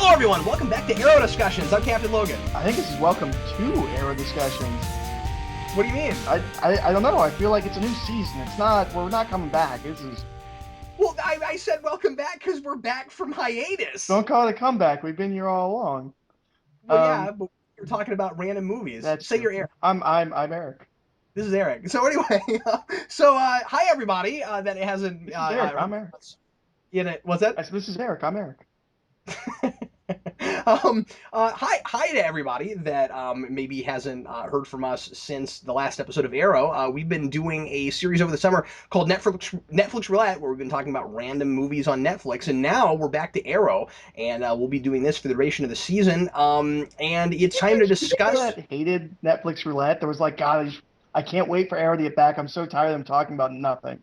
everyone, welcome back to Arrow Discussions. I'm Captain Logan. I think this is welcome to Arrow Discussions. What do you mean? I don't know. I feel like it's a new season. We're not coming back. This is. Well, I said welcome back because we're back from hiatus. Don't call it a comeback. We've been here all along. Well, yeah, but you're talking about random movies. That's Say true. you're Eric. I'm Eric. This is Eric. So anyway, hi everybody. That it hasn't. This is Eric. I'm Eric. What's that? This is Eric. I'm Eric. Hi to everybody that maybe hasn't heard from us since the last episode of Arrow. We've been doing a series over the summer called Netflix Roulette, where we've been talking about random movies on Netflix, and now we're back to Arrow, and we'll be doing this for the duration of the season. And it's time to discuss. I hated Netflix Roulette. There was like, God, I can't wait for Arrow to get back. I'm so tired of them talking about nothing.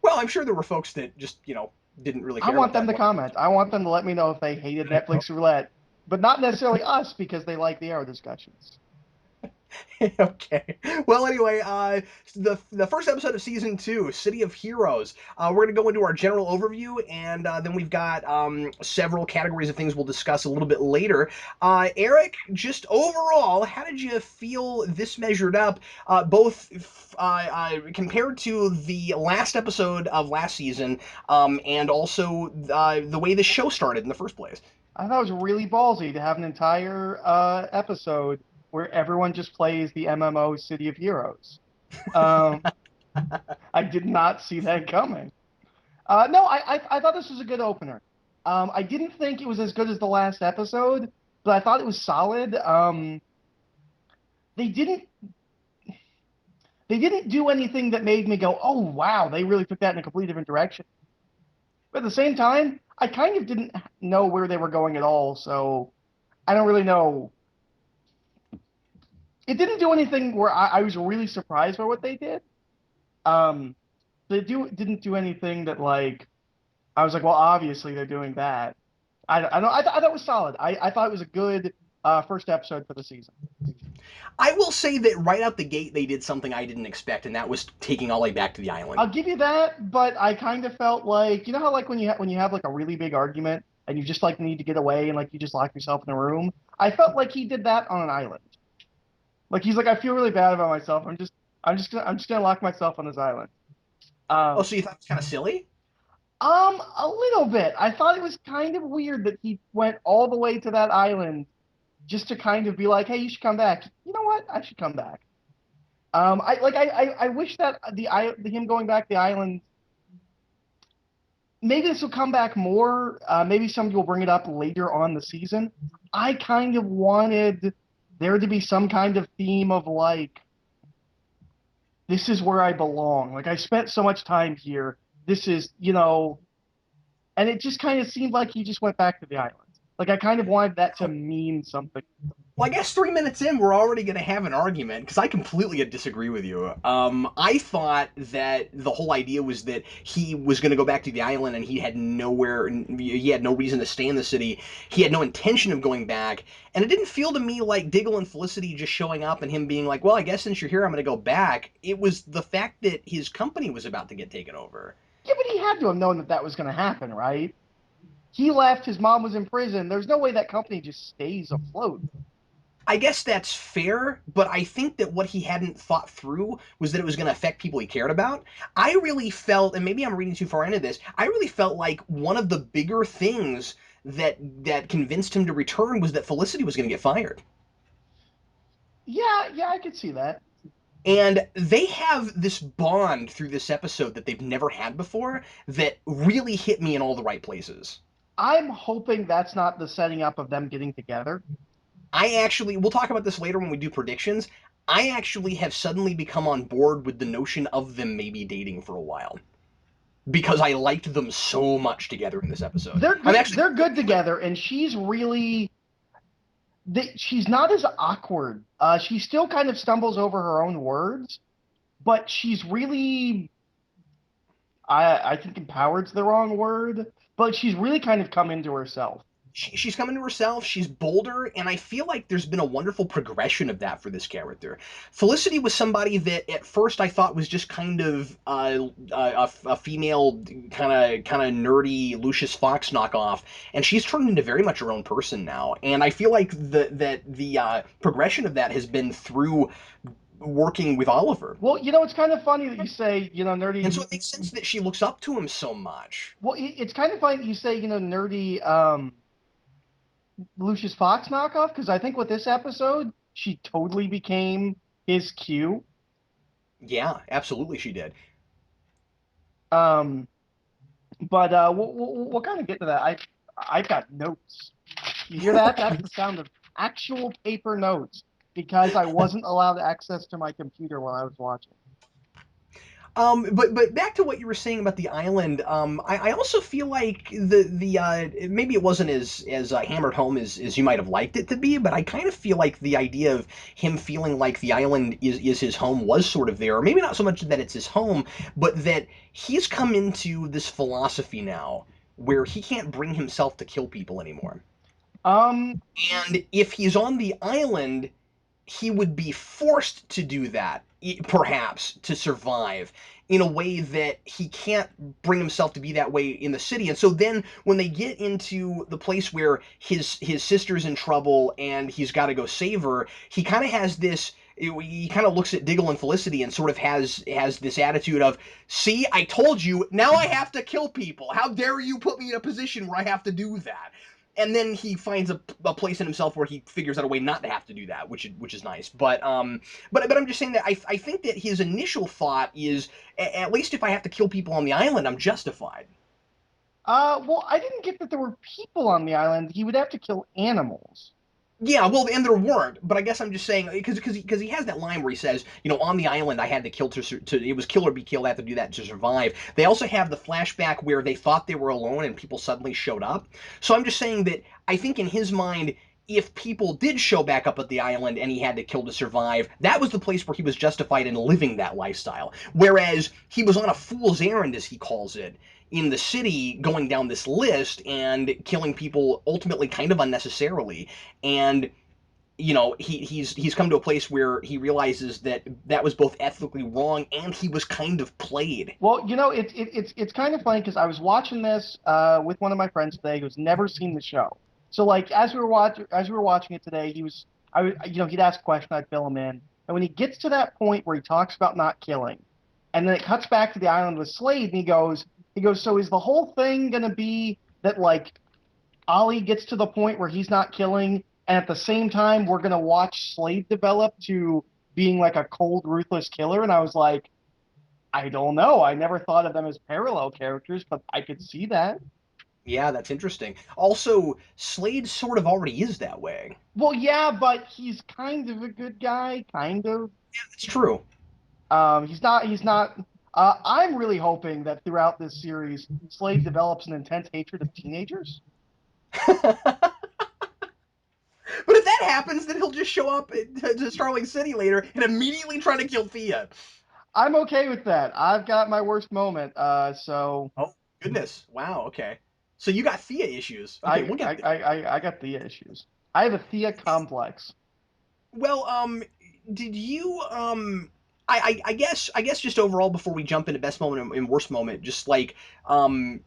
Well, I'm sure there were folks that just didn't really care. I want them to comment. I want them to let me know if they hated Netflix Roulette, but not necessarily us because they like the Arrow discussions. Okay. Well, anyway, the first episode of season 2, City of Heroes. We're going to go into our general overview, and then we've got several categories of things we'll discuss a little bit later. Eric, just overall, how did you feel this measured up, both compared to the last episode of last season, and also the way the show started in the first place? I thought it was really ballsy to have an entire episode where everyone just plays the MMO City of Heroes. I did not see that coming. No, I thought this was a good opener. I didn't think it was as good as the last episode, but I thought it was solid. They didn't do anything that made me go, oh, wow, they really took that in a completely different direction. But at the same time, I kind of didn't know where they were going at all, so I don't really know. It didn't do anything where I was really surprised by what they did. They didn't do anything that, like, I was like, well, obviously they're doing that. I thought it was solid. I thought it was a good first episode for the season. I will say that right out the gate they did something I didn't expect, and that was taking Ollie back to the island. I'll give you that, but I kind of felt like, you know how like when you have like a really big argument and you just like need to get away and like you just lock yourself in a room? I felt like he did that on an island. Like he's like, I feel really bad about myself. I'm just gonna lock myself on this island. So you thought it was kind of silly? A little bit. I thought it was kind of weird that he went all the way to that island just to kind of be like, hey, you should come back. You know what? I should come back. I wish that him going back to the island. Maybe this will come back more. Maybe somebody will bring it up later on the season. I kind of wanted there to be some kind of theme of like, this is where I belong. Like I spent so much time here. This is, and it just kind of seemed like he just went back to the island. Like I kind of wanted that to mean something. Well, I guess 3 minutes in, we're already going to have an argument, because I completely disagree with you. I thought that the whole idea was that he was going to go back to the island and he had no reason to stay in the city. He had no intention of going back. And it didn't feel to me like Diggle and Felicity just showing up and him being like, well, I guess since you're here, I'm going to go back. It was the fact that his company was about to get taken over. Yeah, but he had to have known that was going to happen, right? He left, his mom was in prison. There's no way that company just stays afloat. I guess that's fair, but I think that what he hadn't thought through was that it was going to affect people he cared about. I really felt, and maybe I'm reading too far into this, I really felt like one of the bigger things that convinced him to return was that Felicity was going to get fired. Yeah, I could see that. And they have this bond through this episode that they've never had before that really hit me in all the right places. I'm hoping that's not the setting up of them getting together. We'll talk about this later when we do predictions. I actually have suddenly become on board with the notion of them maybe dating for a while. Because I liked them so much together in this episode. They're good together, and she's really... she's not as awkward. She still kind of stumbles over her own words, but she's really... I think empowered's the wrong word, but she's really kind of come into herself. she's coming to herself. She's bolder, and I feel like there's been a wonderful progression of that for this character. Felicity was somebody that at first I thought was just kind of a female, kind of nerdy Lucius Fox knockoff, and she's turned into very much her own person now. And I feel like the progression of that has been through working with Oliver. Well, it's kind of funny that you say, And so nerdy. it makes sense that she looks up to him so much. Well, it's kind of funny that you say, nerdy Lucius Fox knockoff, because I think with this episode, she totally became his Q. Yeah, absolutely she did. Um, but we'll kind of get to that. I've got notes. You hear that? That's the sound of actual paper notes because I wasn't allowed access to my computer while I was watching. But back to what you were saying about the island. I also feel like the maybe it wasn't as hammered home as you might have liked it to be, but I kind of feel like the idea of him feeling like the island is his home was sort of there. Or maybe not so much that it's his home, but that he's come into this philosophy now where he can't bring himself to kill people anymore. Um, And if he's on the island, he would be forced to do that, perhaps, to survive in a way that he can't bring himself to be that way in the city. And so then when they get into the place where his sister's in trouble and he's got to go save her, he kind of has this he kind of looks at Diggle and Felicity and sort of has this attitude of, "See, I told you, now I have to kill people. How dare you put me in a position where I have to do that?" And then he finds a place in himself where he figures out a way not to have to do that, which is nice. But I'm just saying that I think that his initial thought is, at least if I have to kill people on the island, I'm justified. well, I didn't get that there were people on the island. He would have to kill animals. Yeah, well, and there weren't, but I guess I'm just saying because he has that line where he says, on the island I had to kill to it was kill or be killed. I have to do that to survive. They also have the flashback where they thought they were alone and people suddenly showed up. So I'm just saying that I think in his mind, if people did show back up at the island and he had to kill to survive, that was the place where he was justified in living that lifestyle. Whereas he was on a fool's errand, as he calls it, in the city, going down this list and killing people ultimately kind of unnecessarily. And he's come to a place where he realizes that that was both ethically wrong and he was kind of played. Well, it's kind of funny because I was watching this with one of my friends today who's never seen the show. So like as we were watching it today, he'd ask a question, I'd fill him in, and when he gets to that point where he talks about not killing, and then it cuts back to the island with Slade, and he goes, so is the whole thing gonna be that like Ollie gets to the point where he's not killing, and at the same time we're gonna watch Slade develop to being like a cold, ruthless killer? And I was like, I don't know. I never thought of them as parallel characters, but I could see that. Yeah, that's interesting. Also, Slade sort of already is that way. Well, yeah, but he's kind of a good guy, kind of. Yeah, that's true. He's not. He's not. I'm really hoping that throughout this series, Slade develops an intense hatred of teenagers. But if that happens, then he'll just show up to Starling City later and immediately try to kill Thea. I'm okay with that. I've got my worst moment. So Oh, goodness. Wow, okay. So you got Thea issues. Okay, I we'll I get there. I got Thea issues. I have a Thea complex. Well, did you I guess just overall before we jump into best moment and worst moment, just like um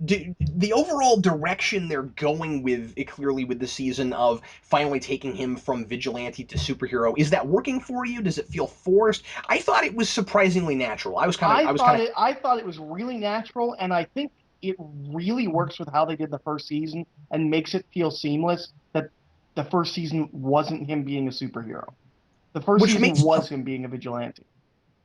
the overall direction they're going with it clearly with the season of finally taking him from vigilante to superhero, is that working for you? Does it feel forced? I thought it was surprisingly natural. I thought it was really natural, and I think it really works with how they did the first season and makes it feel seamless that the first season wasn't him being a superhero. The first Which season makes was him being a vigilante.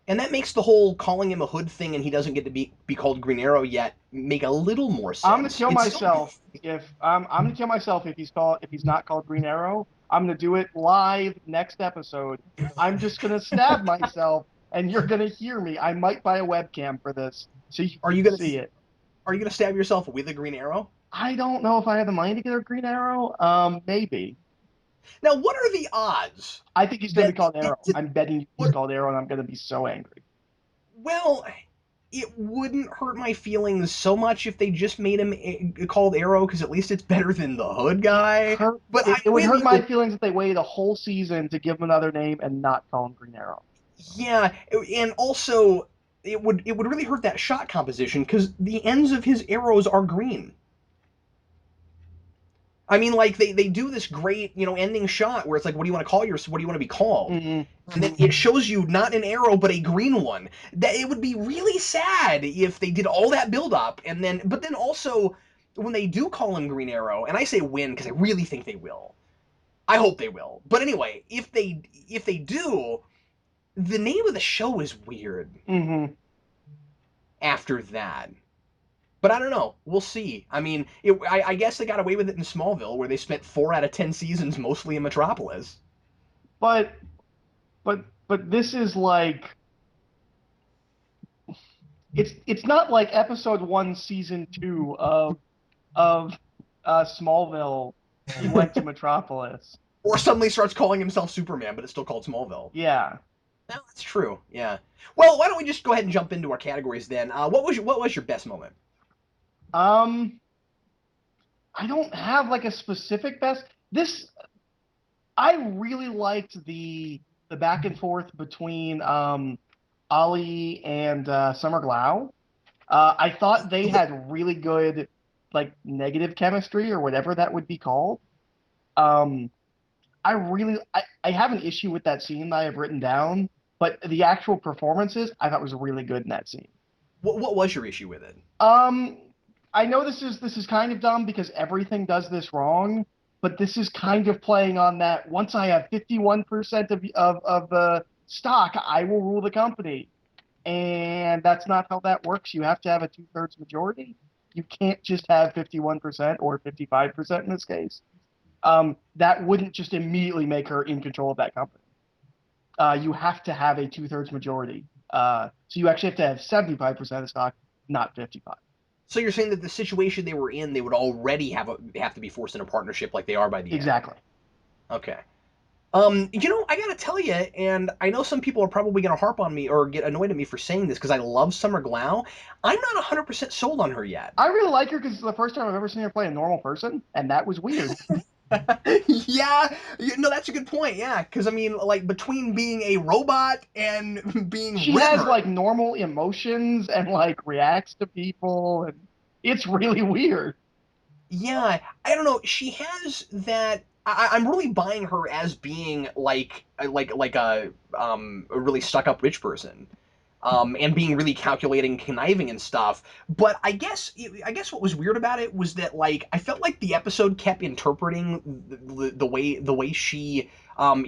and that makes the whole calling him a hood thing and he doesn't get to be called Green Arrow yet make a little more I'm gonna sense. kill It's still myself if I'm gonna kill myself if he's not called Green Arrow. I'm gonna do it live next episode. I'm just gonna stab myself, and you're gonna hear me. I might buy a webcam for this so you are can you gonna see it. are you gonna stab yourself with a Green Arrow? I don't know if I have the money to get a Green Arrow. Maybe. Now, what are the odds I think he's gonna be that called they Arrow. get to I'm betting he's what? called Arrow, and I'm gonna be so angry. Well, it wouldn't hurt my feelings so much if they just made him called Arrow, because at least it's better than the Hood guy. But It I'm would with hurt my you. feelings if they waited a whole season to give him another name and not call him Green Arrow. Yeah, and also it would really hurt that shot composition because the ends of his arrows are green. I mean, like they do this great, ending shot where it's like, what do you want to call what do you want to be called? Mm-hmm. And then it shows you not an arrow but a green one. That it would be really sad if they did all that build up and then, but then also when they do call him Green Arrow, and I say win because I really think they will. I hope they will. But anyway, if they do, the name of the show is weird Mm-hmm. after that. But I don't know. We'll see. I mean, I guess they got away with it in Smallville, where they spent 4 out of 10 seasons mostly in Metropolis. But but this is like it's not like episode 1, season 2 of Smallville. He went to Metropolis. Or suddenly starts calling himself Superman, but it's still called Smallville. Yeah. No, that's true. Yeah. Well, why don't we just go ahead and jump into our categories then? What was your best moment? Um, I don't have like a specific best. This I really liked the back and forth between Ollie and Summer Glau. I thought they had really good like negative chemistry or whatever that would be called. Um, I have an issue with that scene that I have written down, but the actual performances I thought was really good in that scene. What was your issue with it? Um, I know this is kind of dumb because everything does this wrong, but this is kind of playing on that once I have 51% of the stock, I will rule the company. And that's not how that works. You have to have a two-thirds majority. You can't just have 51% or 55% in this case. That wouldn't just immediately make her in control of that company. You have to have a two-thirds majority. So you actually have to have 75% of the stock, not 55. So you're saying that the situation they were in, they would already have to be forced in a partnership like they are by the end. Exactly. Okay. I gotta tell you, and I know some people are probably gonna harp on me or get annoyed at me for saying this because I love Summer Glau. I'm not 100% sold on her yet. I really like her because it's the first time I've ever seen her play a normal person, and that was weird. Yeah, no, that's a good point. Yeah, because I mean, like between being a robot and being She has River, like normal emotions and like reacts to people, and it's really weird. yeah, I don't know. She has that. I'm really buying her as being like a really stuck up rich person. And being really calculating, conniving and stuff. But I guess what was weird about it was that like I felt like the episode kept interpreting the way she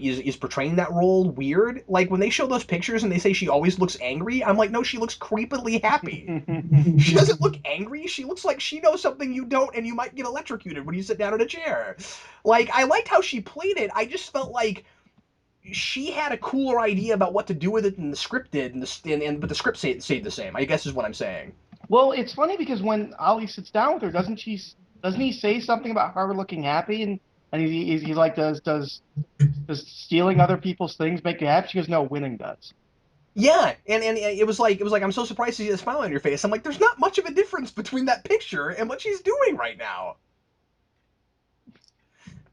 is portraying that role weird. Like when they show those pictures and they say she always looks angry, I'm like, no, she looks creepily happy. She doesn't look angry. She looks like she knows something you don't, and you might get electrocuted when you sit down in a chair. Like I liked how she played it. I just felt like she had a cooler idea about what to do with it than the script did, but the script stayed the same. I guess is what I'm saying. Well, it's funny because when Ollie sits down with her, doesn't he say something about her looking happy and he's like does stealing other people's things make you happy? She goes, no, winning does. Yeah, and it was like I'm so surprised to see the smile on your face. I'm like, there's not much of a difference between that picture and what she's doing right now.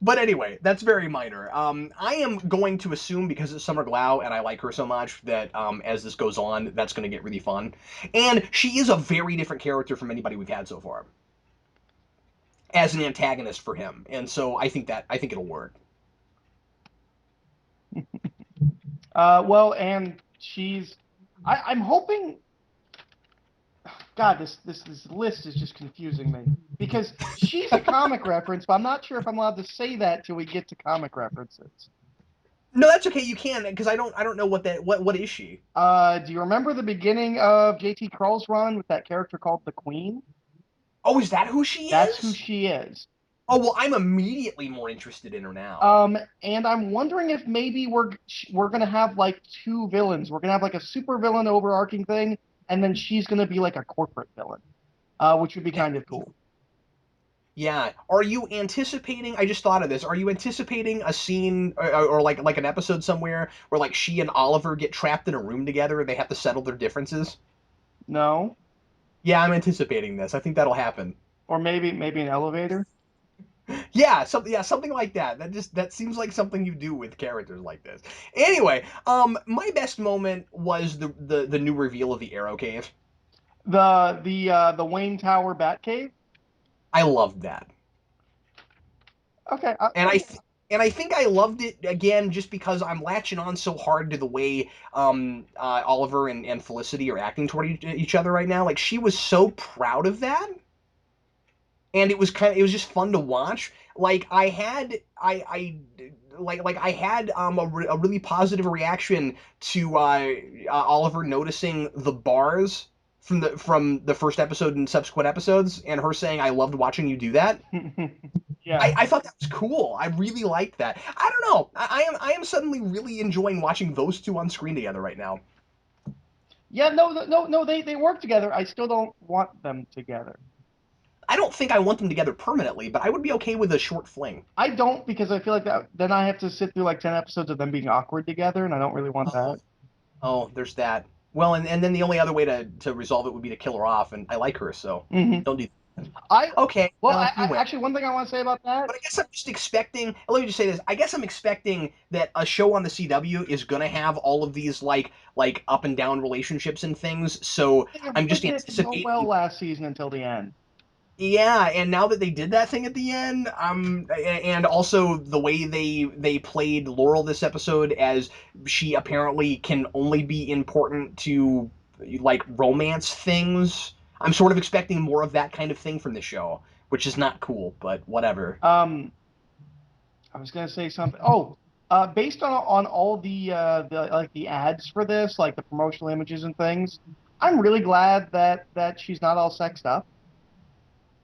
But anyway, that's very minor. I am going to assume because it's Summer Glau and I like her so much that as this goes on, that's going to get really fun. And she is a very different character from anybody we've had so far as an antagonist for him, and so I think it'll work. Well, and I'm hoping. God, this list is just confusing me because she's a comic reference, but I'm not sure if I'm allowed to say that till we get to comic references. No, that's okay. You can because I don't know what is she? Do you remember the beginning of JT Krull's run with that character called the Queen? Oh, is that who she That's who is? she is. Oh well, I'm immediately more interested in her now. And I'm wondering if maybe we're gonna have like two villains. We're gonna have like a super villain overarching thing, and then she's gonna be like a corporate villain, which would be kind of cool. Yeah. Are you anticipating? I just thought of this. Are you anticipating a scene or like an episode somewhere where like she and Oliver get trapped in a room together and they have to settle their differences? No, Yeah, I'm anticipating this. I think that'll happen. or maybe an elevator. Something like that. That seems like something you do with characters like this. Anyway, my best moment was the new reveal of the Arrow Cave. The Wayne Tower Batcave. I loved that. Okay, And I think I loved it again just because I'm latching on so hard to the way Oliver and Felicity are acting toward each other right now. Like she was so proud of that, and it was just fun to watch. Like I like I had a really positive reaction to Oliver noticing the bars from the first episode and subsequent episodes, and her saying, "I loved watching you do that." yeah. I thought that was cool. I really liked that. I don't know. I am suddenly really enjoying watching those two on screen together right now. Yeah, no, they work together. I still don't want them together. I don't think I want them together permanently, but I would be okay with a short fling. I don't because I feel like that then I have to sit through like 10 episodes of them being awkward together, and I don't really want Oh, that. oh, there's that. Well, and then the only other way to resolve it would be to kill her off, and I like her, so Hmm. don't do that. I Okay, well, well, you win. actually one thing I want to say about that. But I guess I'm just expecting. Let me just say this. I guess I'm expecting that a show on the CW is gonna have all of these like up and down relationships and things. So They I'm just avoided it so well anticipating. last season until the end. Yeah, and now that they did that thing at the end, and also the way they played Laurel this episode as she apparently can only be important to like romance things. I'm sort of expecting more of that kind of thing from the show, which is not cool, but whatever. Um, I was gonna say something. Oh, based on all the like the ads for this, like the promotional images and things, I'm really glad that she's not all sexed up.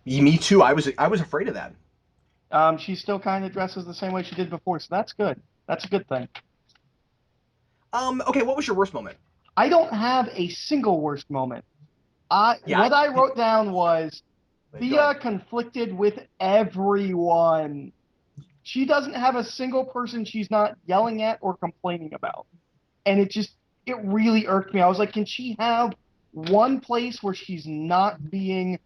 Me too. I was afraid of that. She still kind of dresses the same way she did before, so that's good. That's a good thing. Okay, what was your worst moment? I don't have a single worst moment. I Yeah, what I wrote down was go ahead. Thea conflicted with everyone. She doesn't have a single person she's not yelling at or complaining about. And it really irked me. I was like, can she have one place where she's not being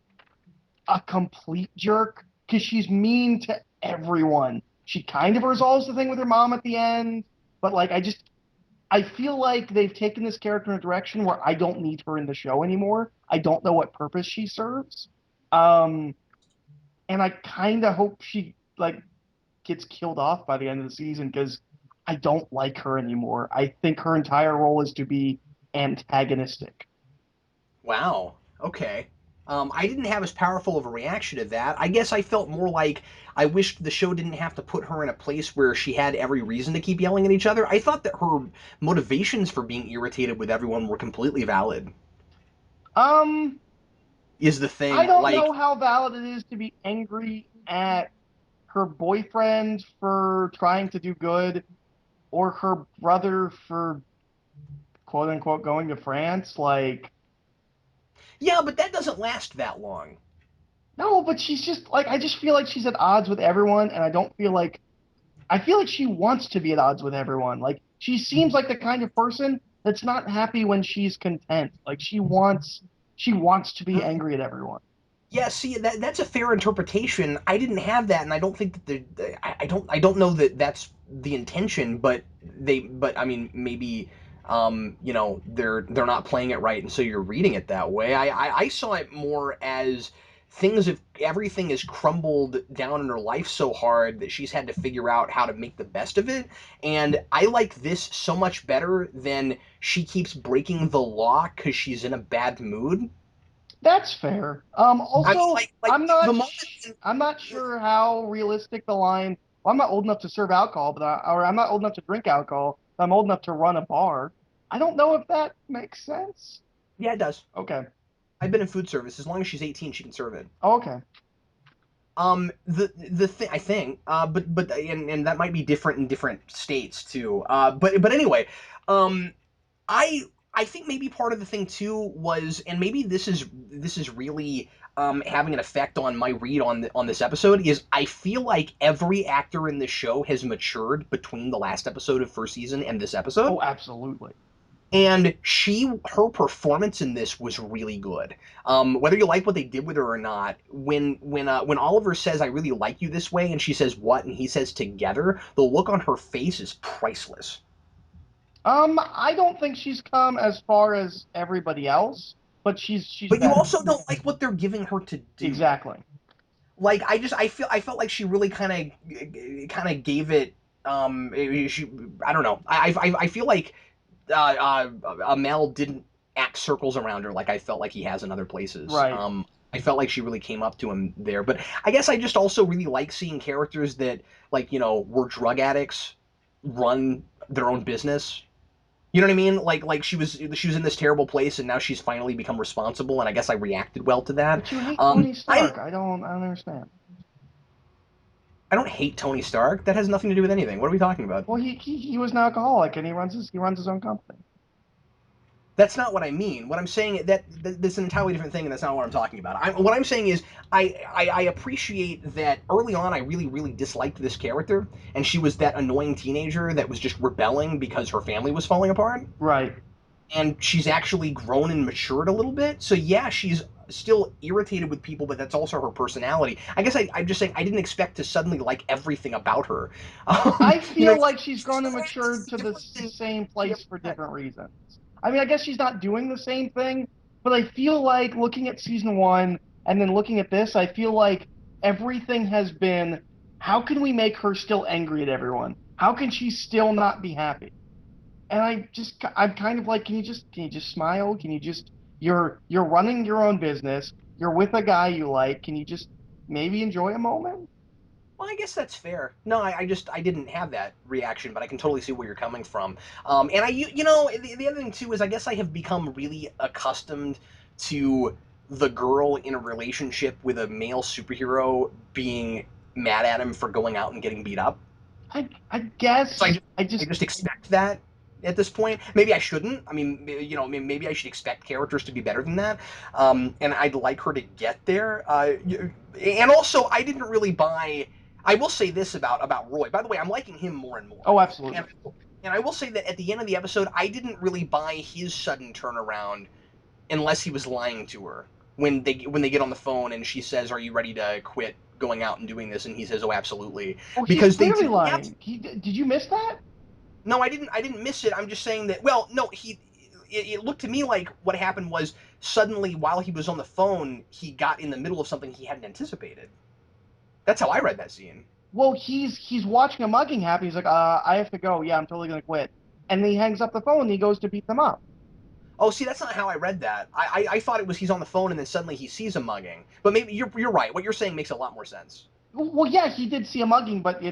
a complete jerk? Because she's mean to everyone. She kind of resolves the thing with her mom at the end, but like I feel like they've taken this character in a direction where I don't need her in the show anymore. I don't know what purpose she serves. Um, and I kind of hope she like gets killed off by the end of the season because I don't like her anymore. I think her entire role is to be antagonistic. Wow. Okay. I didn't have as powerful of a reaction to that. I guess I felt more like I wished the show didn't have to put her in a place where she had every reason to keep yelling at each other. I thought that her motivations for being irritated with everyone were completely valid. Um, Is the I thing don't like know how valid it is to be angry at her boyfriend for trying to do good or her brother for quote unquote going to France. Like, yeah, but that doesn't last that long. no, but she's just like, I just feel like she's at odds with everyone, and I feel like she wants to be at odds with everyone. Like, she seems like the kind of person that's not happy when she's content. Like, she wants to be angry at everyone. Yeah, see that's a fair interpretation. I didn't have that, and I don't think that I don't know that that's the intention, but I mean maybe you know they're not playing it right, and so you're reading it that way. I saw it more as things of everything has crumbled down in her life so hard that she's had to figure out how to make the best of it, and I like this so much better than she keeps breaking the law because she's in a bad mood. That's fair. I mean, Also, like the moment. I'm not sure how realistic the line. Well, I'm not old enough to serve alcohol, or I'm not old enough to drink alcohol. But I'm old enough to run a bar. I don't know if that makes sense. Yeah, it does. Okay. I've been in food service. As long as she's 18, she can serve it. Okay. The thing I think, and that might be different in different states too. But anyway, um, I I think maybe part of the thing too was, and maybe this is really having an effect on my read on this episode is I feel like every actor in this show has matured between the last episode of first season and this episode. Oh, absolutely. And her performance in this was really good. Whether you like what they did with her or not, when Oliver says, "I really like you this way," and she says, "What?" and he says, "Together," the look on her face is priceless. I don't think she's come as far as everybody else, but she's But you better. also don't like what they're giving her to do. Exactly. Like I felt like she really kind of gave it. She, I don't know. I feel like Amel didn't act circles around her like I felt like he has in other places. Right. I felt like she really came up to him there. But I guess I just also really like seeing characters that, like, were drug addicts run their own business. You know what I mean? Like she was in this terrible place and now she's finally become responsible, and I guess I reacted well to that. But you hate Um, Tony I'm Stark. I don't understand. I don't hate Tony Stark. That has nothing to do with anything. What are we talking about? Well, he was an alcoholic and he runs his own company. That's not what I mean. What I'm saying that's an entirely different thing, and that's not what I'm talking about. What I'm saying is I appreciate that early on I really disliked this character, and she was that annoying teenager that was just rebelling because her family was falling apart, Right. and she's actually grown and matured a little bit. So yeah, she's still irritated with people, but that's also her personality. I guess I'm just saying I didn't expect to suddenly like everything about her. I You know, feel like she's grown and this matured is to the different than same she place ever for had. different reasons. I mean, I guess she's not doing the same thing, but I feel like looking at season one and then looking at this, I feel like everything has been, how can we make her still angry at everyone? How can she still not be happy? And I'm kind of like, can you just smile? Can you just, you're running your own business. You're with a guy you like. Can you just maybe enjoy a moment? Well, I guess that's fair. No, I didn't have that reaction, but I can totally see where you're coming from. And the other thing too is I guess I have become really accustomed to the girl in a relationship with a male superhero being mad at him for going out and getting beat up. I So guess I just expect that at this point. Maybe I shouldn't. I mean, maybe I should expect characters to be better than that. And I'd like her to get there. And also, I didn't really buy. I will say this about Roy. By the way, I'm liking him more and more. Oh, And absolutely. and I will say that at the end of the episode, I didn't really buy his sudden turnaround unless he was lying to her when they get on the phone and she says, "Are you ready to quit going out and doing this?" and he says, "Oh, absolutely," Oh, he's because they clearly didn't have. lying. Did you miss that? No, I didn't. I didn't miss it. I'm just saying that. Well, no, he. It looked to me like what happened was suddenly, while he was on the phone, he got in the middle of something he hadn't anticipated. That's how I read that scene. Well, he's watching a mugging happen. He's like, I have to go. Yeah, I'm totally gonna quit. And then he hangs up the phone and he goes to beat them up. Oh, see, that's not how I read that. I thought it was he's on the phone and then suddenly he sees a mugging. But maybe you're right. What you're saying makes a lot more sense. Well, yeah, he did see a mugging, but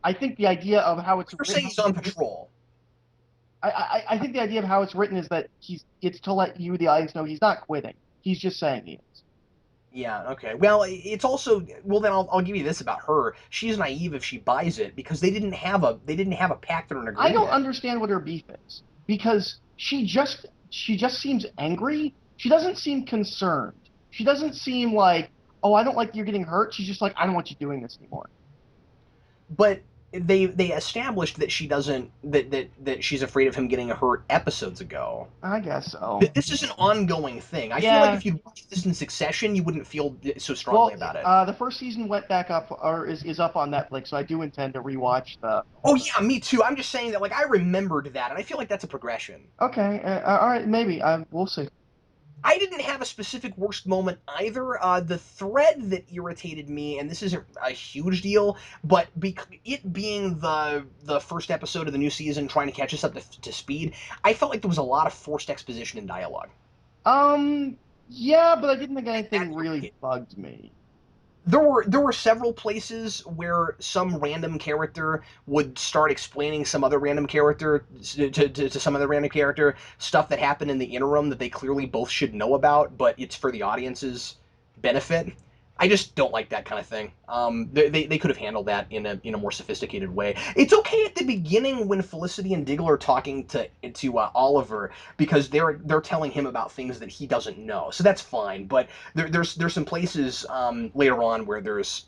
I think the idea of how it's You're saying written. he's on patrol. I think the idea of how it's written is that it's to let you, the audience, know he's not quitting. He's just saying he is. Yeah, okay. Well, it's also well then I'll give you this about her. She's naive if she buys it because they didn't have a pact or an I don't agreement. understand what her beef is because she just seems angry. She doesn't seem concerned. She doesn't seem like, oh, I don't like you getting hurt. She's just like, I don't want you doing this anymore. But they established that she doesn't that she's afraid of him getting hurt episodes ago. I guess so. This is an ongoing thing. I feel like Yeah. if you watched this in succession, you wouldn't feel so strongly Well, about it. the first season went back up or is up on Netflix, so I do intend to rewatch the Oh whole thing. yeah, me too. I'm just saying that like I remembered that, and I feel like that's a progression. Okay. All right. Maybe. We'll see. I didn't have a specific worst moment either. The thread that irritated me, and this isn't a huge deal, but it being the first episode of the new season, trying to catch us up to speed, I felt like there was a lot of forced exposition and dialogue. Um. Yeah, but I didn't think That anything really irritated. bugged me. There were several places where some random character would start explaining some other random character to some other random character stuff that happened in the interim that they clearly both should know about, but it's for the audience's benefit. I just don't like that kind of thing. They could have handled that in a more sophisticated way. It's okay at the beginning when Felicity and Diggle are talking to Oliver, because they're telling him about things that he doesn't know, so that's fine. But there's some places later on where there's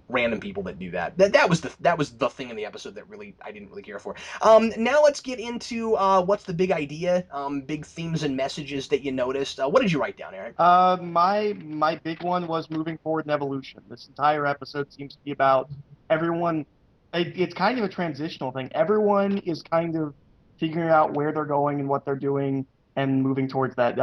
random people that do that. That was the thing in the episode that really I didn't really care for. Now let's get into what's the big idea, big themes and messages that you noticed. What did you write down, Eric? My big one was moving forward in evolution. This entire episode seems to be about everyone. It's kind of a transitional thing. Everyone is kind of figuring out where they're going and what they're doing and moving towards that.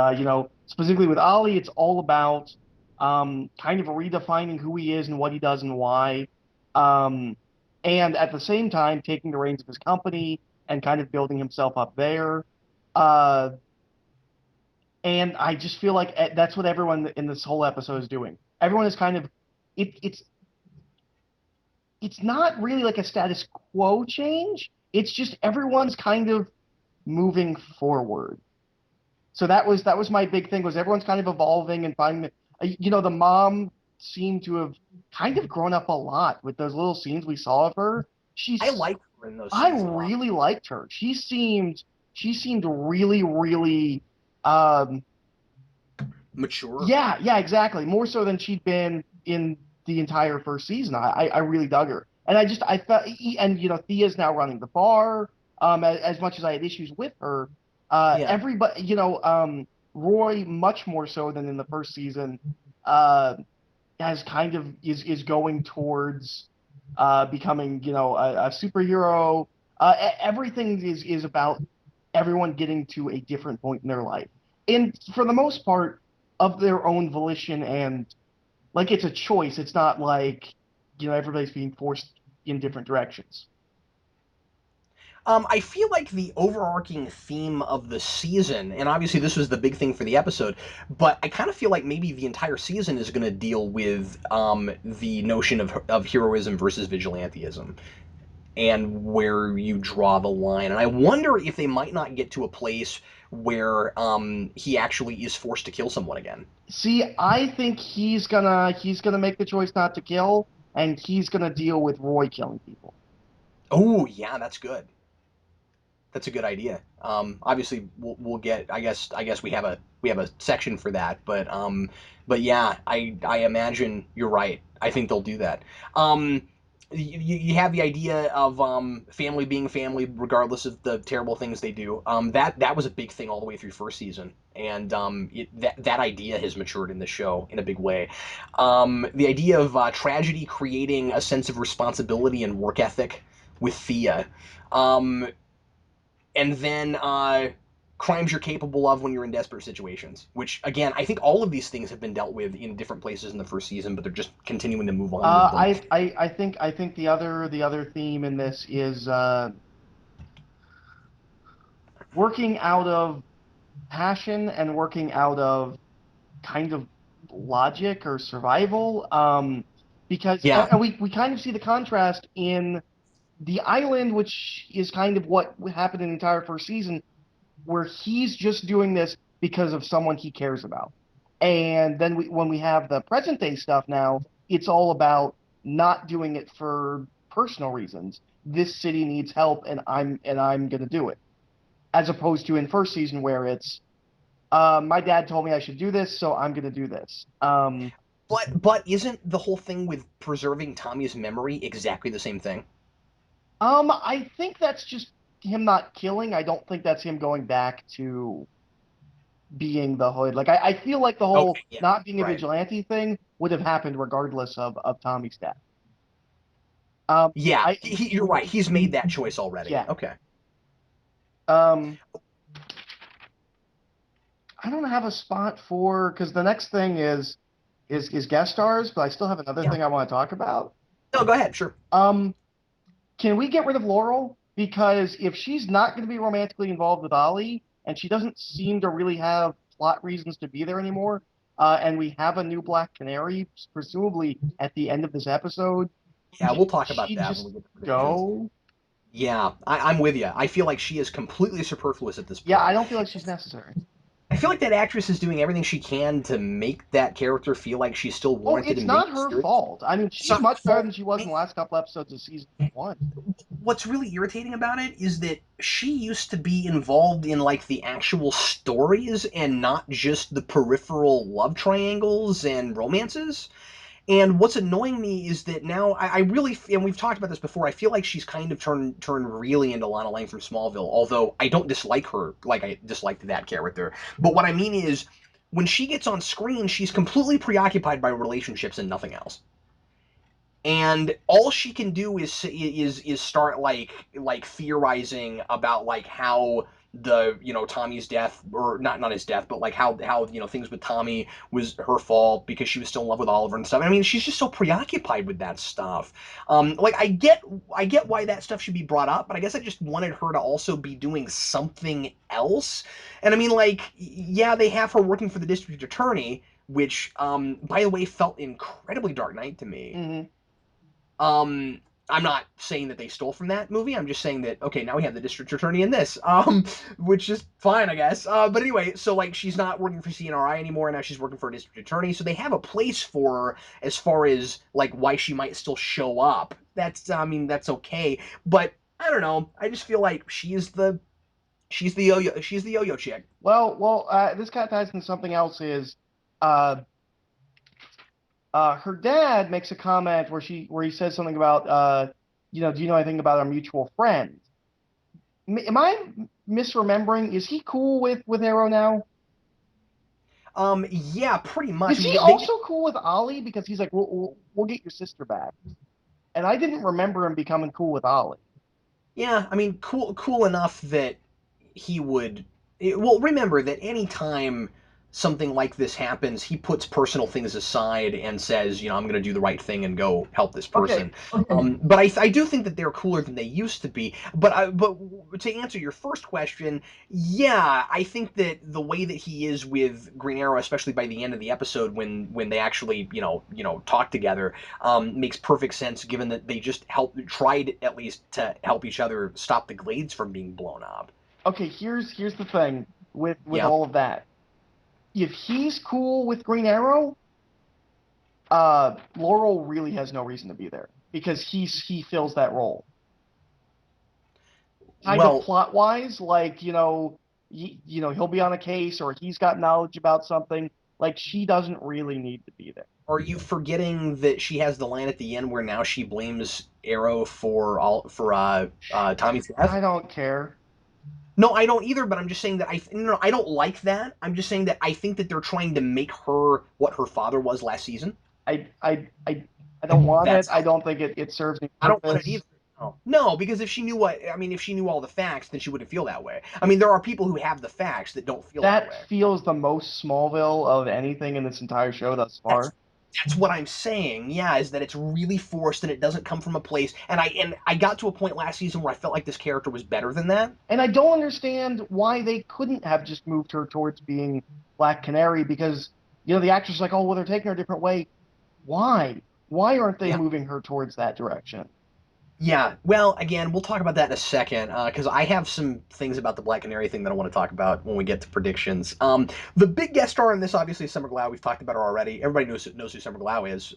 Specifically with Ollie, it's all about kind of redefining who he is and what he does and why. Um, and at the same time, taking the reins of his company and kind of building himself up there. Uh, and I just feel like that's what everyone in this whole episode is doing. Everyone is kind of it, it's it's not really like a status quo change. It's just everyone's kind of moving forward. So that was my big thing, was everyone's kind of evolving and finding the mom seemed to have kind of grown up a lot with those little scenes we saw of her. I She's liked her in those I scenes a lot. really liked her. She seemed really, really um Mature. yeah, yeah, exactly. More so than she'd been in the entire first season. I really dug her, and I felt, and Thea's now running the bar. As much as I had issues with her, Yeah. everybody, Roy, much more so than in the first season, uh, has kind of is going towards becoming, a superhero. Everything is about everyone getting to a different point in their life, and for the most part, of their own volition, and like it's a choice. It's not like everybody's being forced in different directions. I feel like the overarching theme of the season, and obviously this was the big thing for the episode, but I kind of feel like maybe the entire season is going to deal with the notion of heroism versus vigilantism, and where you draw the line. And I wonder if they might not get to a place where he actually is forced to kill someone again. See, I think he's gonna make the choice not to kill, and he's gonna deal with Roy killing people. Oh yeah, that's good. That's a good idea. Obviously, we'll get. I guess we have a section for that, but yeah, I imagine you're right. I think they'll do that. You have the idea of family being family regardless of the terrible things they do. That was a big thing all the way through first season, and that idea has matured in the show in a big way. The idea of tragedy creating a sense of responsibility and work ethic with Thea. Um, and then crimes you're capable of when you're in desperate situations. Which again, I think all of these things have been dealt with in different places in the first season, but they're just continuing to move on with them. I think the other theme in this is working out of passion and working out of kind of logic or survival. Because Yeah, and we kind of see the contrast in the island, which is kind of what happened in the entire first season, where he's just doing this because of someone he cares about. And then when we have the present day stuff now, it's all about not doing it for personal reasons. This city needs help, and I'm gonna do it. As opposed to in first season where it's my dad told me I should do this, so I'm gonna do this. but isn't the whole thing with preserving Tommy's memory exactly the same thing? I think that's just him not killing. I don't think that's him going back to being the hood. Like I feel like the whole Okay, yeah, not being a right. vigilante thing would have happened regardless of Tommy's death. Um, Yeah, I you're right. He's made that choice already. yeah. Okay. Um, I don't have a spot for because the next thing is guest stars, but I still have another Yeah. thing I want to talk about. No, go ahead. Sure. Um, can we get rid of Laurel? Because if she's not going to be romantically involved with Ollie, and she doesn't seem to really have plot reasons to be there anymore, and we have a new Black Canary, presumably at the end of this episode, Yeah, we'll talk about she that when just we get to predictions. go? Yeah, I'm with you. I feel like she is completely superfluous at this Yeah, I point. don't feel like she's necessary. I feel like that actress is doing everything she can to make that character feel like she's still Oh, warranted it's in being not her serious. fault. I mean, It's she's not her much better fault. than she was in the last couple episodes of season one. What's really irritating about it is that she used to be involved in like the actual stories and not just the peripheral love triangles and romances. And what's annoying me is that now I really, and we've talked about this before, I feel like she's kind of turned really into Lana Lang from Smallville. Although I don't dislike her like I disliked that character. But what I mean is, when she gets on screen, she's completely preoccupied by relationships and nothing else. And all she can do is start like theorizing about like how the Tommy's death, or not his death, but like how things with Tommy was her fault because she was still in love with Oliver and stuff. I mean, she's just so preoccupied with that stuff. Like I get why that stuff should be brought up, but I guess I just wanted her to also be doing something else. And I mean, like, yeah, they have her working for the district attorney, which by the way felt incredibly Dark Knight to me. Hmm. um, I'm not saying that they stole from that movie. I'm just saying that okay, now we have the district attorney in this, which is fine, I guess. But anyway, so like she's not working for CNRI anymore. Now she's working for a district attorney. So they have a place for her as far as like why she might still show up. I mean, that's okay. But I don't know. I just feel like she's the yo-yo chick. This kind of ties into something else. Is uh, her dad makes a comment where he says something about do you know anything about our mutual friend? Am I misremembering? Is he cool with Arrow now? Yeah, pretty much. Is I mean, he they also cool with Ollie? Because he's like, we'll get your sister back. And I didn't remember him becoming cool with Ollie. yeah, I mean, cool enough that he would. Well, remember that anytime something like this happens, he puts personal things aside and says, I'm going to do the right thing and go help this Okay, person. But I do think that they're cooler than they used to be. But to answer your first question, yeah, I think that the way that he is with Green Arrow, especially by the end of the episode when they actually talk together, makes perfect sense given that they just tried at least to help each other stop the Glades from being blown up. okay. Here's the thing with Yeah. all of that. If he's cool with Green Arrow, Laurel really has no reason to be there because he fills that role. Kind of Well, plot wise, like he'll be on a case or he's got knowledge about something. Like she doesn't really need to be there. are you forgetting that she has the line at the end where now she blames Arrow for Tommy's death? I don't care. No, I don't either. But I'm just saying that no, I don't like that. I'm just saying that I think that they're trying to make her what her father was last season. I I I I don't want it. That's I don't think it serves any I don't want it either. purpose. No, because if she knew all the facts, then she wouldn't feel that way. I mean, there are people who have the facts that don't feel that That way. feels the most Smallville of anything in this entire show thus That's far. that's what I'm saying. Yeah, is that it's really forced and it doesn't come from a place. And I got to a point last season where I felt like this character was better than that. And I don't understand why they couldn't have just moved her towards being Black Canary because the actress is like, oh well, they're taking her a different way. Why? Why aren't they Yeah. moving her towards that direction? Yeah. Well, again, we'll talk about that in a second because I have some things about the Black Canary thing that I want to talk about when we get to predictions. The big guest star in this, obviously, is Summer Glau. We've talked about her already. Everybody knows who Summer Glau is.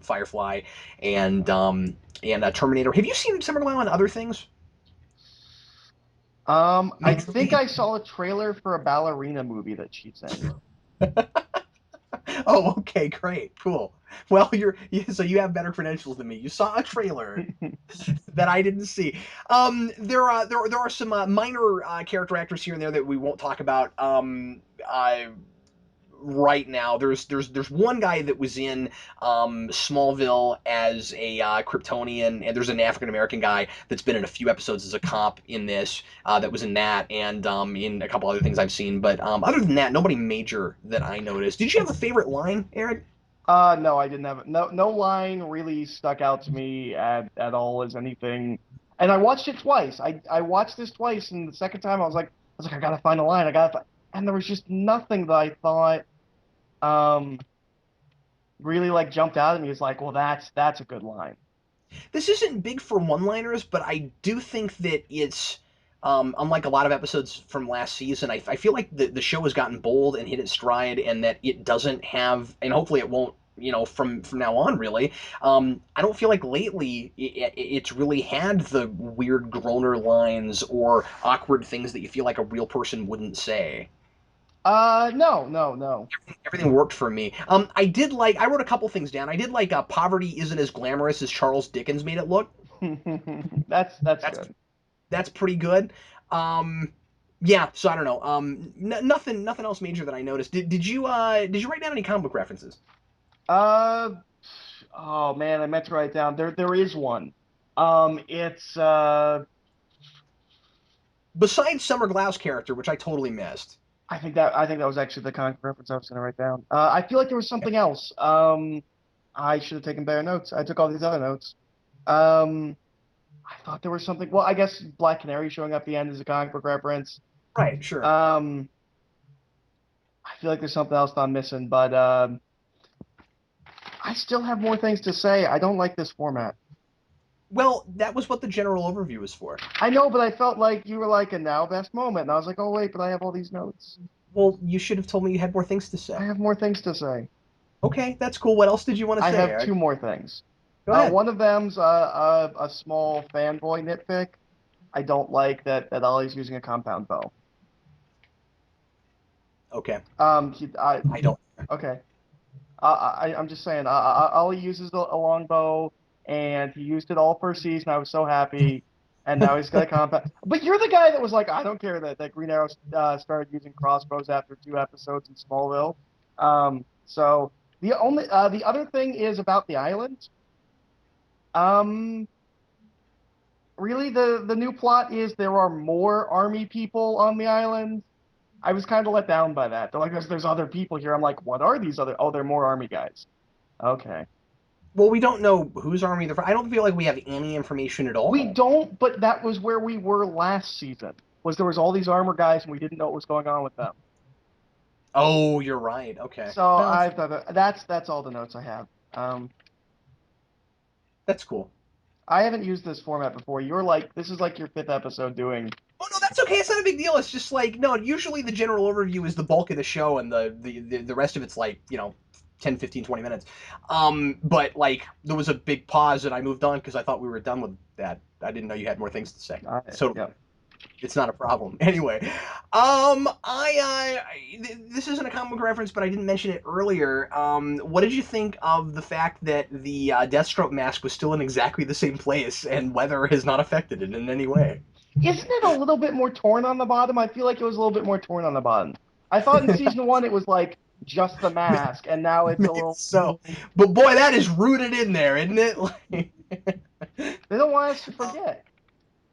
Firefly and Terminator. Have you seen Summer Glau in other things? I think I saw a trailer for a ballerina movie that she's in. Oh, okay, great, cool. Well, so you have better credentials than me. You saw a trailer that I didn't see. There are some minor character actors here and there that we won't talk about. Right now. There's one guy that was in Smallville as a Kryptonian, and there's an African American guy that's been in a few episodes as a cop in this that was in that, and in a couple other things I've seen. But other than that, nobody major that I noticed. Did you have a favorite line, Eric? No, I didn't have no line really stuck out to me at all as anything. And I watched it twice. I watched this twice, and the second time I was like, I gotta find a line. And there was just nothing that I thought um really like jumped out at me. It's like, well, that's a good line. This isn't big for one-liners, but I do think that it's Unlike a lot of episodes from last season, I feel like the show has gotten bold and hit its stride, and that it doesn't have, and hopefully it won't, from now on, really. I don't feel like lately it's really had the weird groaner lines or awkward things that you feel like a real person wouldn't say. No, no, no. Everything worked for me. I wrote a couple things down. I did like poverty isn't as glamorous as Charles Dickens made it look. That's That's good. that's pretty good. Um, yeah, so I don't know. Nothing else major that I noticed. Did you write down any comic book references Uh, oh man, I meant to write down. There is one. It's besides Summer Glau's character, which I totally missed? I think that was actually the comic reference I was gonna write down. I feel like there was something else. I should have taken better notes. I took all these other notes. Um, I thought there was something. Well, I guess Black Canary showing up at the end is a comic book reference. Right, sure. Um, I feel like there's something else that I'm missing, but I still have more things to say. I don't like this format. Well, that was what the general overview was for. I know, but I felt like you were like a now best moment, and I was like, oh wait, but I have all these notes. Well, you should have told me you had more things to I say. have more things to say. Okay, that's cool. What else did you want to I say, have Eric? two more things. Go ahead. One of them's a small fanboy nitpick. I don't like that Ollie's using a compound bow. Okay. I don't. Okay. I'm just saying, Ollie uses a longbow, and he used it all first season. I was so happy, and now he's got a compound. But you're the guy that was like, I don't care that Green Arrow started using crossbows after 2 episodes in Smallville. So the other thing is about the island. Um, really, the new plot is there are more army people on the island. I was kind of let down by that. They're like, there's other people here. I'm like, what are these other? Oh, they're more army guys. Okay. Well, we don't know whose army they're from. I don't feel like we have any information at We all. don't, but that was where we were last season. Was there was all these armor guys and we didn't know what was going on with them. Oh, you're right. Okay. So Well, I thought that's all the notes I have. Um, that's cool. I haven't used this format before. You're like this is like your fifth episode doing. Oh no, that's okay. It's not a big deal. It's just like no. Usually the general overview is the bulk of the show, and the rest of it's like 10, 15, 20 minutes. But like there was a big pause, and I moved on because I thought we were done with that. I didn't know you had more things to say. So Yeah. it's not a problem. Anyway, this isn't a comic book reference, but I didn't mention it earlier. What did you think of the fact that the Deathstroke mask was still in exactly the same place, and weather has not affected it in any way? Isn't it a little bit more torn on the bottom? I feel like it was a little bit more torn on the bottom. I thought in season one it was like just the mask, and now it's a Maybe little. so, but boy, that is rooted in there, isn't it? Like, They don't want us to forget.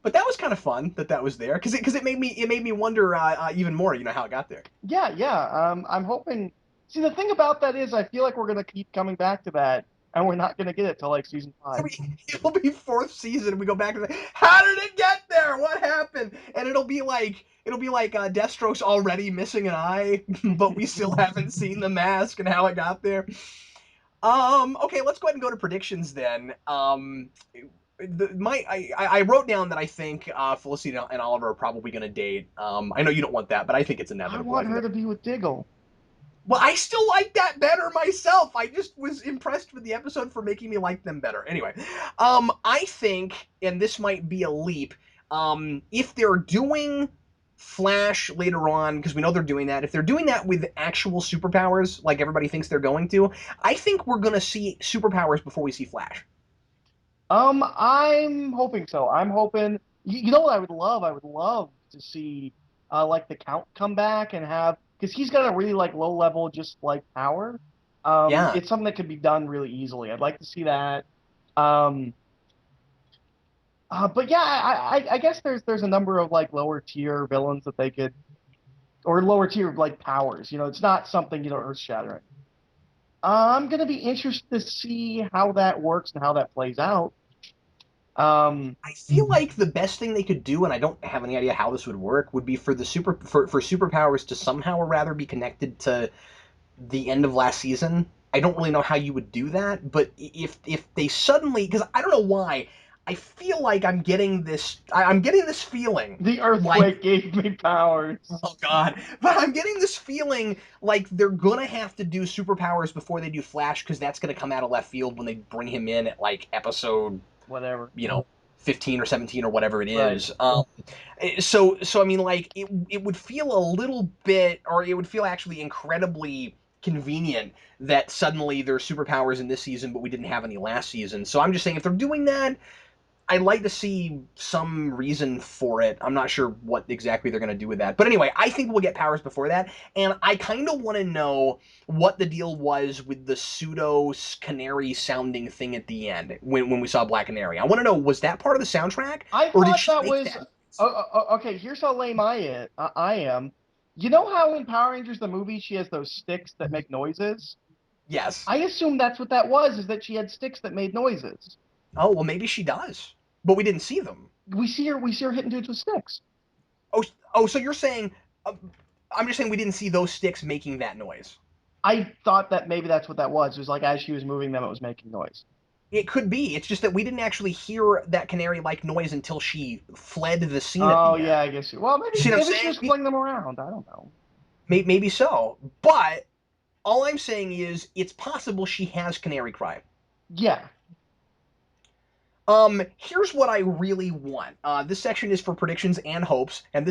but that was kind of fun that was there because it made me wonder even more, how it got there. Yeah, yeah. I'm hoping. See, the thing about that is, I feel like we're gonna keep coming back to that, and we're not gonna get it till like season 5. It'll be fourth season, and we go back to the how did it get there? What happened? And it'll be like Deathstroke's already missing an eye, but we still haven't seen the mask and how it got there. Okay, let's go ahead and go to predictions then. I wrote down that I think Felicity and Oliver are probably going to date. I know you don't want that, but I think it's I inevitable. I want think her that. to be with Diggle. Well, I still like that better myself. I just was impressed with the episode for making me like them better. Anyway, I think, and this might be a leap, if they're doing Flash later on, because we know they're doing that, if they're doing that with actual superpowers, like everybody thinks they're going to, I think we're going to see superpowers before we see Flash. I'm hoping so. I'm hoping. You know what I would love? I would love to see like the Count come back and have because he's got a really like low level just like power. Yeah. It's something that could be done really easily. I'd like to see that. Um, but yeah, I guess there's a number of like lower tier villains that they could or lower tier like powers. It's not something earth shattering. I'm gonna be interested to see how that works and how that plays out. I feel like the best thing they could do, and I don't have any idea how this would work, would be for superpowers to somehow or rather be connected to the end of last season. I don't really know how you would do that, but if they suddenly, because I don't know why, I feel like I'm getting this. I'm getting this feeling The like, earthquake gave me powers. oh god, but I'm getting this feeling like they're gonna have to do superpowers before they do Flash because that's gonna come out of left field when they bring him in at like episode, Whatever. 15 or 17 or whatever it Right. is. So I mean, like it would feel a little bit, or it would feel actually incredibly convenient that suddenly there's superpowers in this season, but we didn't have any last season. So I'm just saying, if they're doing that, I'd like to see some reason for it. I'm not sure what exactly they're going to do with that. But anyway, I think we'll get powers before that. And I kind of want to know what the deal was with the pseudo canary sounding thing at the end when we saw Black Canary. I want to know, was that part of the soundtrack? I Or did thought she that make was that? okay. Here's how lame I am. You know how in Power Rangers the movie she has those sticks that make noises? Yes. I assumed that's what that was, is that she had sticks that made noises. Oh, well, maybe she does. But we didn't see them. We see her hitting dudes with sticks. Oh, oh, so you're saying. Uh, I'm just saying we didn't see those sticks making that noise. I thought that maybe that's what that was. It was like as she was moving them, it was making noise. It could be. It's just that we didn't actually hear that canary-like noise until she fled the scene at Oh the yeah, end. I guess. Well, See what I'm maybe she was saying? flinging them around. I don't know. Maybe so. But all I'm saying is it's possible she has canary cry. Yeah, Here's what I really want. This section is for predictions and hopes, and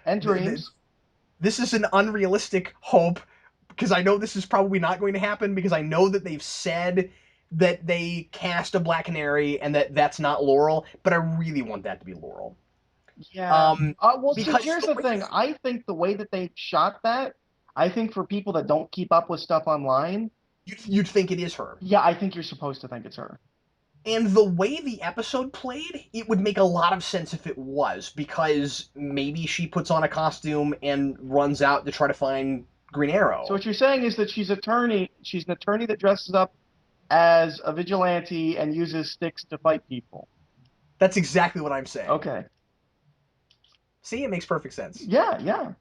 and dreams. this is an unrealistic hope because I know this is probably not going to happen because I know that they've said that they cast a Black Canary and that that's not Laurel, but I really want that to be Laurel. Yeah. Um, Well, see, because here's the the way thing. I think the way that they shot that, I think for people that don't keep up with stuff online, you'd think it is her. yeah, I think you're supposed to think it's her. And the way the episode played, it would make a lot of sense if it was, because maybe she puts on a costume and runs out to try to find Green So Arrow. what you're saying is that she's an attorney that dresses up as a vigilante and uses sticks to fight people. That's exactly what I'm saying. Okay. See, it makes perfect sense. Yeah, yeah.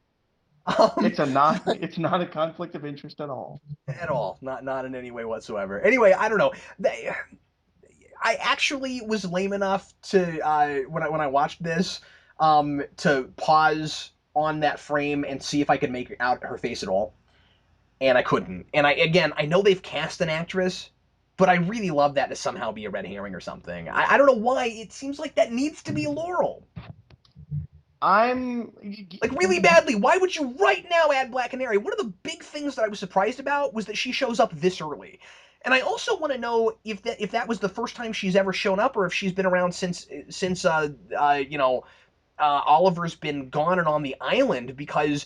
Um, It's not a conflict of interest at all. at all, not in any way whatsoever. Anyway, I don't know. I actually was lame enough to when I watched this to pause on that frame and see if I could make out her face at all, and I couldn't. And I know they've cast an actress, but I really love that to somehow be a red herring or something. I don't know why. It seems like that needs to be Laurel. I'm Like really badly. Why would you right now add Black Canary? One of the big things that I was surprised about was that she shows up this early. And I also want to know if that was the first time she's ever shown up, or if she's been around since Oliver's been gone and on the island, because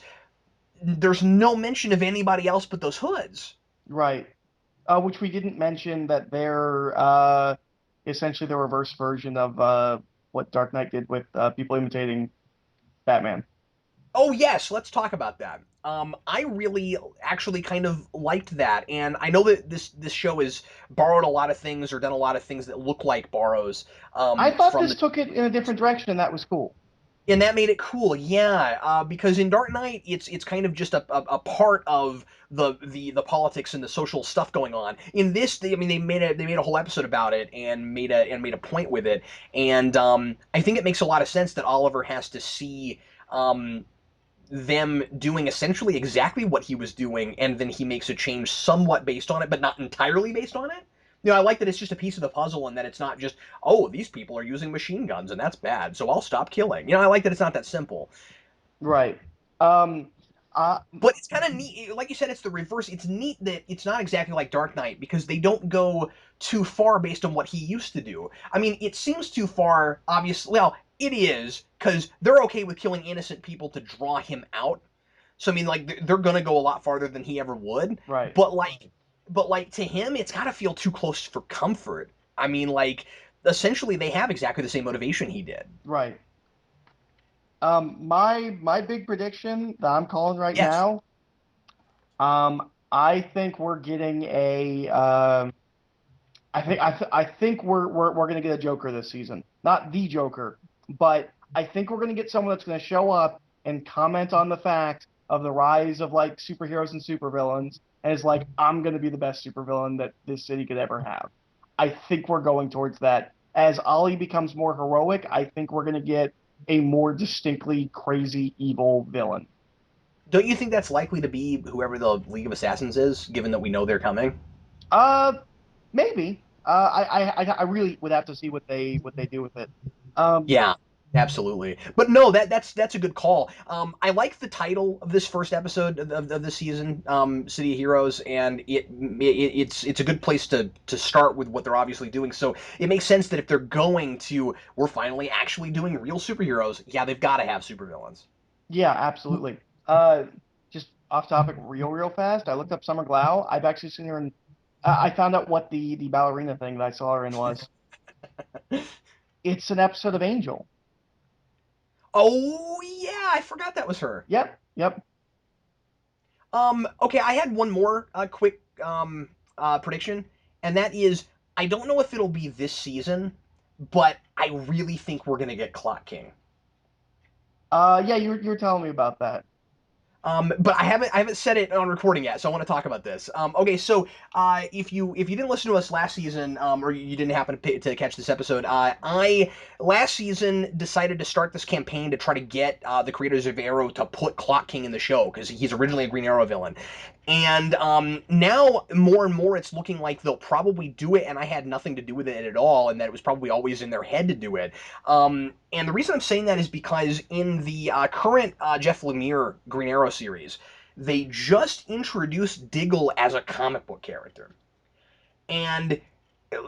there's no mention of anybody else but those hoods. right. Which we didn't mention that they're essentially the reverse version of what Dark Knight did with people imitating Batman. Oh yes, let's talk about that. I really actually kind of liked that, and I know that this show has borrowed a lot of things or done a lot of things that look like borrows I thought from this the, took it in a different direction, and that was cool. and that made it cool. Yeah, because in Dark Knight, it's kind of just a part of the politics and the social stuff going on. In this, I mean, they made a whole episode about it and made a point with it, and I think it makes a lot of sense that Oliver has to see. Them doing essentially exactly what he was doing, and then he makes a change somewhat based on it, but not entirely based on it. I like that it's just a piece of the puzzle, and that it's not just, oh, these people are using machine guns, and that's bad, so I'll stop killing. I like that it's not that simple. Right. Um, uh, But it's kind of neat, like you said, it's the reverse. It's neat that it's not exactly like Dark Knight because they don't go too far based on what he used to do. I mean, it seems too far, obviously. Well, it is because they're okay with killing innocent people to draw him out. So I mean, like they're gonna go a lot farther than he ever would. right. But like to him, it's gotta feel too close for comfort. I mean, like essentially, they have exactly the same motivation he did. Right. My big prediction that I'm calling right Yes. now, I think we're getting a, I think we're gonna get a Joker this season. Not the Joker, but I think we're gonna get someone that's gonna show up and comment on the fact of the rise of like superheroes and supervillains, and is like, I'm gonna be the best supervillain that this city could ever have. I think we're going towards that as Ollie becomes more heroic, I think we're going to get a more distinctly crazy evil villain. Don't you think that's likely to be whoever the League of Assassins is, given that we know they're coming? Uh, maybe. I really would have to see what they do with it. Um, Yeah, absolutely. But no, that's a good call. I like the title of this first episode of this season, City of Heroes, and it's a good place to start with what they're obviously doing. So it makes sense that if they're going to, we're finally actually doing real superheroes. Yeah, they've got to have supervillains. yeah, absolutely. Uh, just off topic, real fast. I looked up Summer Glau. I've actually seen her in. I found out what the ballerina thing that I saw her in was. It's an episode of Angel. Oh yeah, I forgot that was her. Yep. Okay, I had one more quick prediction, and that is I don't know if it'll be this season, but I really think we're gonna get Clock King. Yeah, you were telling me about that. But I haven't said it on recording yet, so I want to talk about this. Okay, so if you didn't listen to us last season, or you didn't happen to catch this episode, I last season decided to start this campaign to try to get the creators of Arrow to put Clock King in the show because he's originally a Green Arrow villain, and now more and more it's looking like they'll probably do it, and I had nothing to do with it at all, and that it was probably always in their head to do it. And the reason I'm saying that is because in the current Jeff Lemire Green Arrow series, they just introduced Diggle as a comic book character, and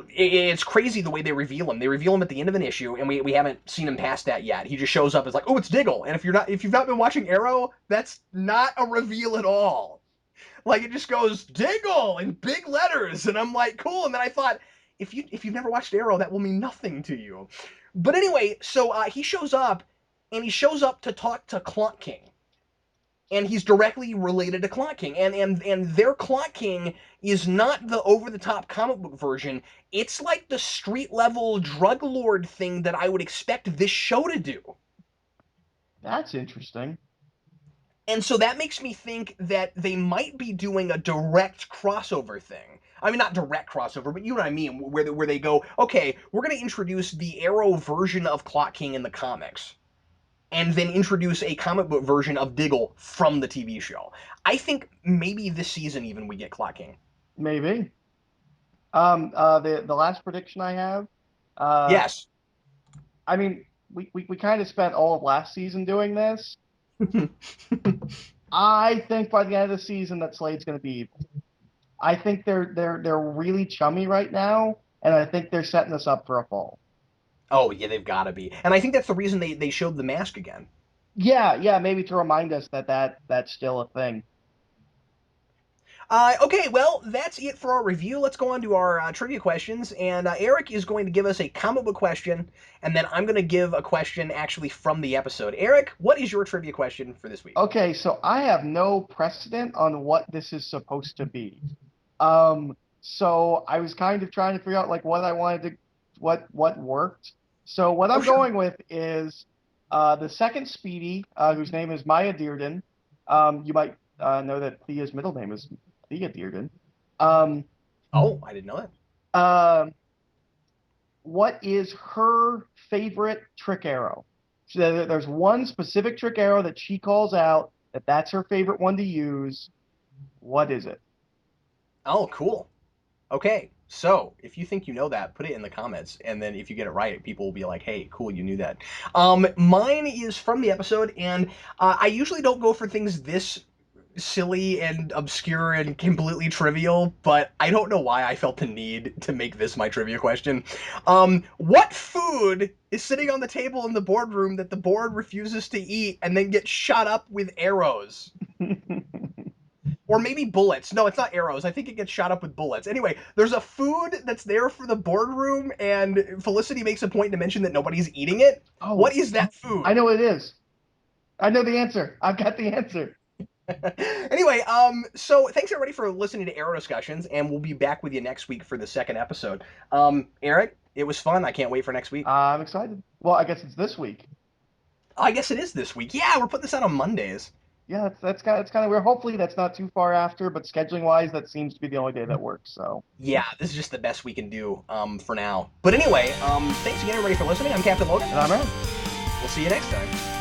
it's crazy the way they reveal him. They reveal him at the end of an issue, and we haven't seen him past that yet. He just shows up as like, oh, it's Diggle. And if you've not been watching Arrow, that's not a reveal at all. Like it just goes Diggle in big letters, and I'm like, cool. And then I thought, if you've never watched Arrow, that will mean nothing to you. But anyway, so he shows up, and he shows up to talk to Clock King, and he's directly related to Clock King, and their Clock King is not the over the top comic book version. It's like the street level drug lord thing that I would expect this show to do. That's interesting. And so that makes me think that they might be doing a direct crossover thing. I mean, not direct crossover, but you know what I mean, where they go, okay, we're going to introduce the Arrow version of Clock King in the comics, and then introduce a comic book version of Diggle from the TV show. I think maybe this season even we get Clock King. Maybe. The last prediction I have. Uh, Yes. I mean, we kind of spent all of last season doing this. I think by the end of the season that Slade's going to be evil. I think they're really chummy right now, and I think they're setting us up for a fall. Oh yeah, they've got to be, and I think that's the reason they showed the mask again. Yeah, maybe to remind us that's still a thing. Okay, well, that's it for our review. Let's go on to our trivia questions. And Eric is going to give us a comic book question, and then I'm going to give a question actually from the episode. Eric, what is your trivia question for this week? Okay, so I have no precedent on what this is supposed to be. So I was kind of trying to figure out like what I wanted to, what worked. So what Oh, I'm sure. going with is the second Speedy, whose name is Maya Dearden. You might know that Thea's middle name is Thea Dearden. Um, Oh, I didn't know that. uh, what is her favorite trick arrow? So there's one specific trick arrow that she calls out that that's her favorite one to use. What is it? Oh, cool. Okay, so if you think you know that, put it in the comments, and then if you get it right, people will be like, "Hey, cool, you knew that." Mine is from the episode, and I usually don't go for things this silly and obscure and completely trivial, but I don't know why I felt the need to make this my trivia question. What food is sitting on the table in the boardroom that the board refuses to eat and then gets shot up with arrows? Or maybe bullets. No, it's not arrows. I think it gets shot up with bullets. Anyway, there's a food that's there for the boardroom, and Felicity makes a point to mention that nobody's eating it. What Oh, is that I food? know what it is. I know the answer. I've got the answer. Anyway, so thanks everybody for listening to Arrow Discussions, and we'll be back with you next week for the second episode. Eric, it was fun. I can't wait for next week. I'm excited. Well, I guess it's this week. I guess it is this week. Yeah, we're putting this out on Mondays. Yeah, that's kind of weird. Hopefully that's not too far after, but scheduling wise, that seems to be the only day that works. So, Yeah, this is just the best we can do for now. But anyway, thanks again, everybody, for listening. I'm Captain Logan. and I'm out. We'll see you next time.